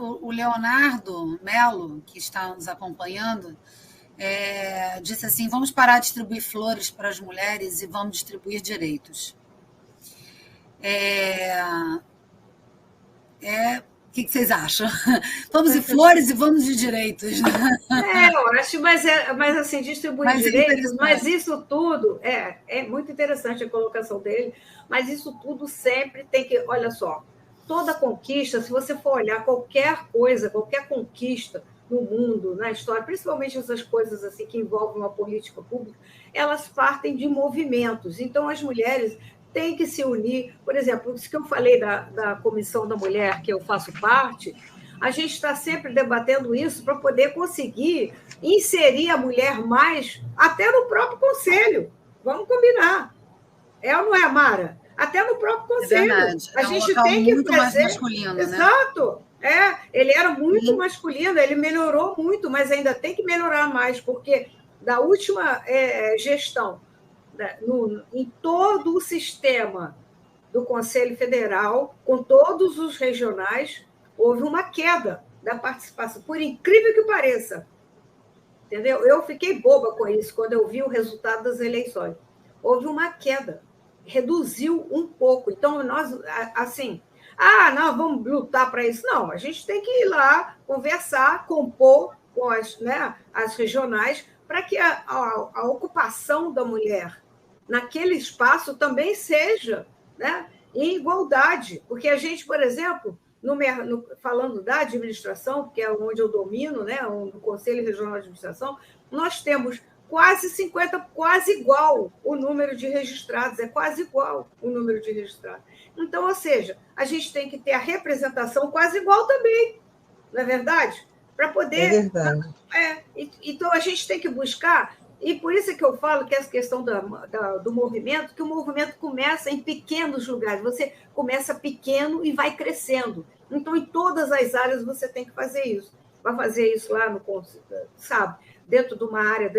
O Leonardo Melo, que está nos acompanhando, disse assim: vamos parar de distribuir flores para as mulheres e vamos distribuir direitos. O que vocês acham? Vamos de flores e vamos de direitos. Eu acho, mas assim, distribuir direitos, mas isso tudo é muito interessante a colocação dele, mas isso tudo sempre tem que, olha só, toda conquista, se você for olhar qualquer coisa, qualquer conquista no mundo, na história, principalmente essas coisas assim que envolvem uma política pública, elas partem de movimentos. Então, as mulheres têm que se unir. Por exemplo, isso que eu falei da Comissão da Mulher, que eu faço parte, a gente está sempre debatendo isso para poder conseguir inserir a mulher mais, até no próprio conselho. Vamos combinar. É ou não é, Mara? Até no próprio conselho. A gente tem que fazer... mais masculino, exato. Ele era muito masculino, ele melhorou muito, mas ainda tem que melhorar mais, porque da última gestão, em todo o sistema do Conselho Federal, com todos os regionais, houve uma queda da participação, por incrível que pareça. Entendeu? Eu fiquei boba com isso quando eu vi o resultado das eleições. Houve uma queda, reduziu um pouco. Então, nós, assim, nós vamos lutar para isso. Não, a gente tem que ir lá, conversar, compor com as regionais, para que a ocupação da mulher naquele espaço também seja, né, em igualdade. Porque a gente, por exemplo, falando da administração, que é onde eu domino, né, no Conselho Regional de Administração, nós temos quase 50, quase igual o número de registrados, é quase igual o número de registrados. Então, ou seja, a gente tem que ter a representação quase igual também, não é verdade? Para poder... É verdade. Então, a gente tem que buscar, e por isso é que eu falo que essa questão do movimento, que o movimento começa em pequenos lugares, você começa pequeno e vai crescendo. Então, em todas as áreas, você tem que fazer isso. Vai fazer isso lá no, sabe, dentro de uma área,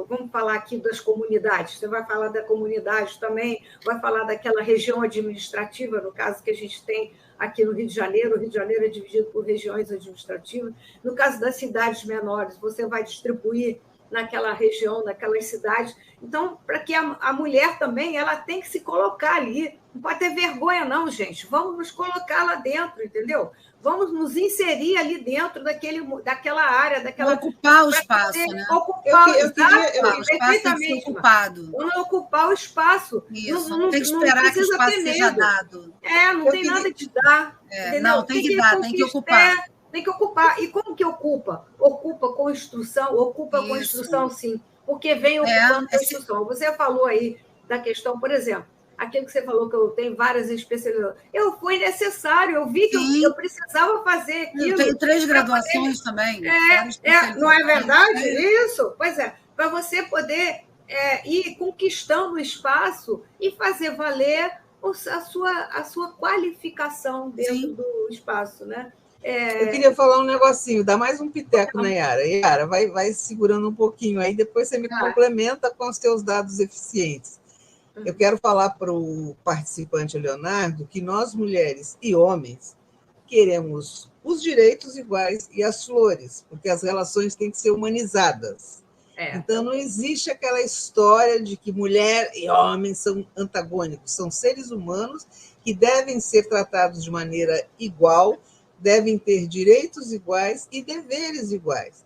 vamos falar aqui das comunidades, você vai falar da comunidade também, vai falar daquela região administrativa, no caso que a gente tem aqui no Rio de Janeiro, o Rio de Janeiro é dividido por regiões administrativas, no caso das cidades menores, você vai distribuir naquela região, naquelas cidades. Então, para que a mulher também, ela tem que se colocar ali. Não pode ter vergonha, não, gente. Vamos nos colocar lá dentro, entendeu? Vamos nos inserir ali dentro daquela área, daquela... Ocupar o espaço, né? Eu queria o espaço tem que ser ocupado. Vamos ocupar o espaço. Isso, não tem que esperar que o espaço seja dado. Não tem nada de dar. Não, tem que dar, tem que ocupar. Tem que ocupar. E como que ocupa? Ocupa com instrução? Ocupa com instrução, sim. Porque vem ocupando com instrução. Você falou aí da questão, por exemplo, aquilo que você falou que eu tenho várias especializações. Foi necessário, eu vi que eu precisava fazer aquilo. Eu tenho 3 graduações também. Não é verdade? Isso? Pois é. Para você poder ir conquistando o espaço e fazer valer a sua qualificação dentro do espaço, né? Eu queria falar um negocinho, dá mais um piteco na Yara. Yara, vai segurando um pouquinho aí, depois você me complementa com os seus dados eficientes. Eu quero falar para o participante Leonardo que nós, mulheres e homens, queremos os direitos iguais e as flores, porque as relações têm que ser humanizadas. Então, não existe aquela história de que mulher e homem são antagônicos, são seres humanos que devem ser tratados de maneira igual, devem ter direitos iguais e deveres iguais.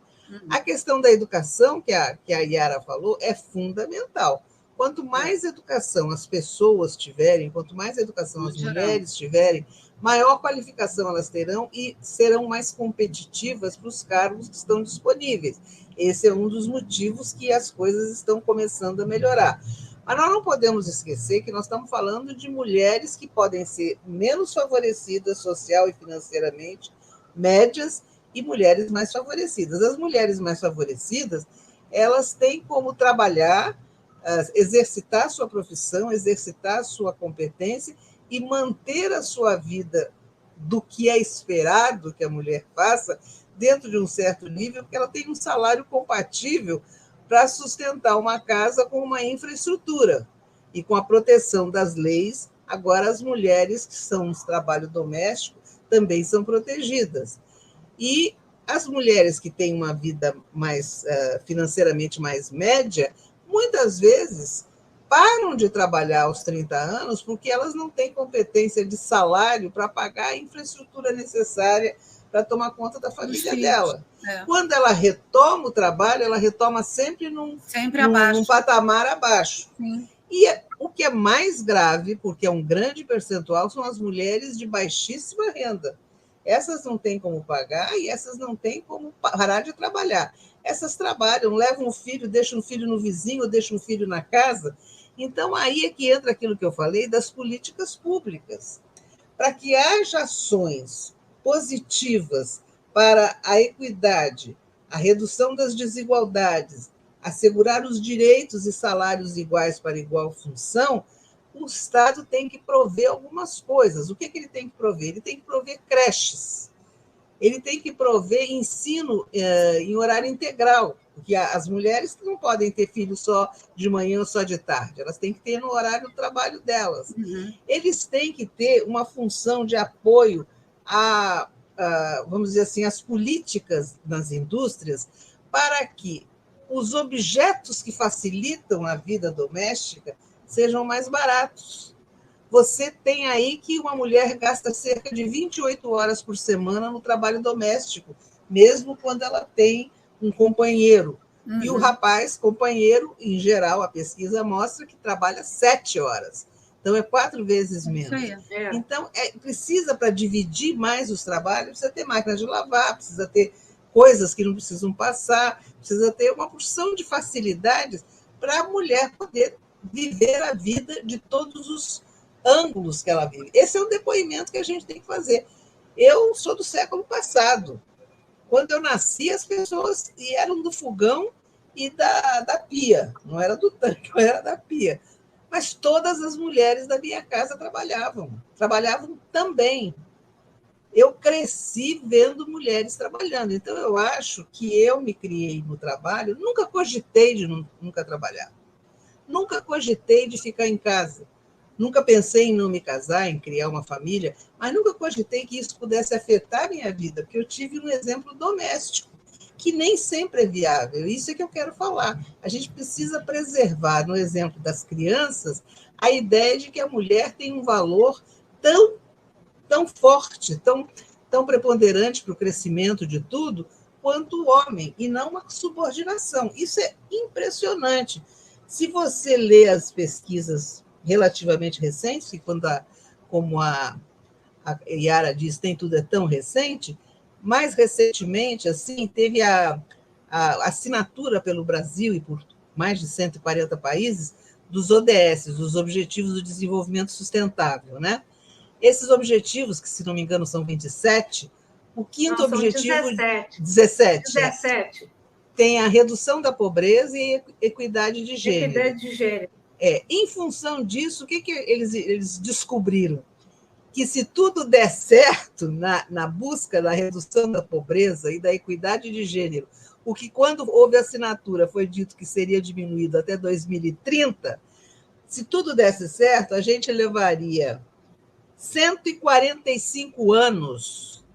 A questão da educação, que a Yara falou, é fundamental. Quanto mais educação as pessoas tiverem, quanto mais educação as mulheres tiverem, maior qualificação elas terão e serão mais competitivas para os cargos que estão disponíveis. Esse é um dos motivos que as coisas estão começando a melhorar. Mas nós não podemos esquecer que nós estamos falando de mulheres que podem ser menos favorecidas social e financeiramente, médias, e mulheres mais favorecidas. As mulheres mais favorecidas, elas têm como trabalhar, exercitar sua profissão, exercitar sua competência e manter a sua vida do que é esperado que a mulher faça dentro de um certo nível, porque ela tem um salário compatível para sustentar uma casa com uma infraestrutura e com a proteção das leis. Agora, as mulheres que são no trabalho doméstico também são protegidas. E as mulheres que têm uma vida mais financeiramente mais média, muitas vezes param de trabalhar aos 30 anos porque elas não têm competência de salário para pagar a infraestrutura necessária para tomar conta da família dela. Quando ela retoma o trabalho, ela retoma sempre num patamar abaixo. Sim. E o que é mais grave, porque é um grande percentual, são as mulheres de baixíssima renda. Essas não têm como pagar e essas não têm como parar de trabalhar. Essas trabalham, levam o filho, deixam o filho no vizinho, deixam o filho na casa. Então, aí é que entra aquilo que eu falei das políticas públicas. Para que haja ações positivas para a equidade, a redução das desigualdades, assegurar os direitos e salários iguais para igual função, o Estado tem que prover algumas coisas. O que ele tem que prover? Ele tem que prover creches, ele tem que prover ensino em horário integral, porque as mulheres não podem ter filhos só de manhã ou só de tarde, elas têm que ter no horário do trabalho delas. Uhum. Eles têm que ter uma função de apoio vamos dizer assim, às políticas nas indústrias para que os objetos que facilitam a vida doméstica sejam mais baratos. Você tem aí que uma mulher gasta cerca de 28 horas por semana no trabalho doméstico, mesmo quando ela tem um companheiro. Uhum. E o rapaz, companheiro, em geral, a pesquisa mostra que trabalha 7 horas. Então, é 4 vezes menos. Então, precisa, para dividir mais os trabalhos, precisa ter máquina de lavar, precisa ter coisas que não precisam passar, precisa ter uma porção de facilidades para a mulher poder viver a vida de todos os ângulos que ela vive. Esse é o depoimento que a gente tem que fazer. Eu sou do século passado. Quando eu nasci, as pessoas eram do fogão e da pia. Não era do tanque, não era da pia. Mas todas as mulheres da minha casa trabalhavam também. Eu cresci vendo mulheres trabalhando. Então, eu acho que eu me criei no trabalho, nunca cogitei de nunca trabalhar. Nunca cogitei de ficar em casa. Nunca pensei em não me casar, em criar uma família, mas nunca cogitei que isso pudesse afetar a minha vida, porque eu tive um exemplo doméstico, que nem sempre é viável. Isso é que eu quero falar. A gente precisa preservar, no exemplo das crianças, a ideia de que a mulher tem um valor tão forte, tão preponderante para o crescimento de tudo, quanto o homem, e não uma subordinação. Isso é impressionante. Se você lê as pesquisas relativamente recentes, e como a Yara diz, nem tudo é tão recente, mais recentemente, assim, teve a assinatura pelo Brasil e por mais de 140 países dos ODS, os Objetivos do Desenvolvimento Sustentável, né? Esses objetivos, que, se não me engano, são 27, o quinto objetivo... 17. Tem a redução da pobreza e equidade de gênero. Em função disso, o que eles descobriram? Que se tudo der certo na busca da redução da pobreza e da equidade de gênero, o que, quando houve assinatura, foi dito que seria diminuído até 2030, se tudo desse certo, a gente levaria 145 anos,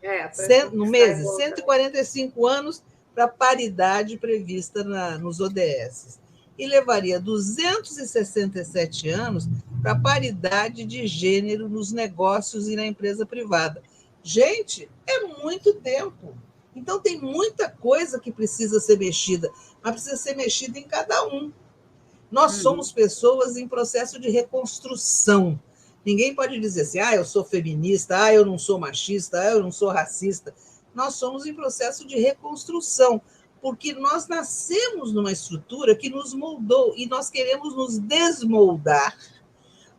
no mês, 145 anos para a paridade prevista nos ODS. E levaria 267 anos para a paridade de gênero nos negócios e na empresa privada. Gente, é muito tempo. Então, tem muita coisa que precisa ser mexida, mas precisa ser mexida em cada um. Nós somos pessoas em processo de reconstrução. Ninguém pode dizer assim, eu sou feminista, eu não sou machista, eu não sou racista. Nós somos em processo de reconstrução, porque nós nascemos numa estrutura que nos moldou e nós queremos nos desmoldar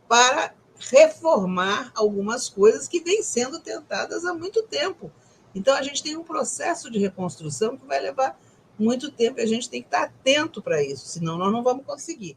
para reformar algumas coisas que vêm sendo tentadas há muito tempo. Então, a gente tem um processo de reconstrução que vai levar muito tempo e a gente tem que estar atento para isso, senão nós não vamos conseguir.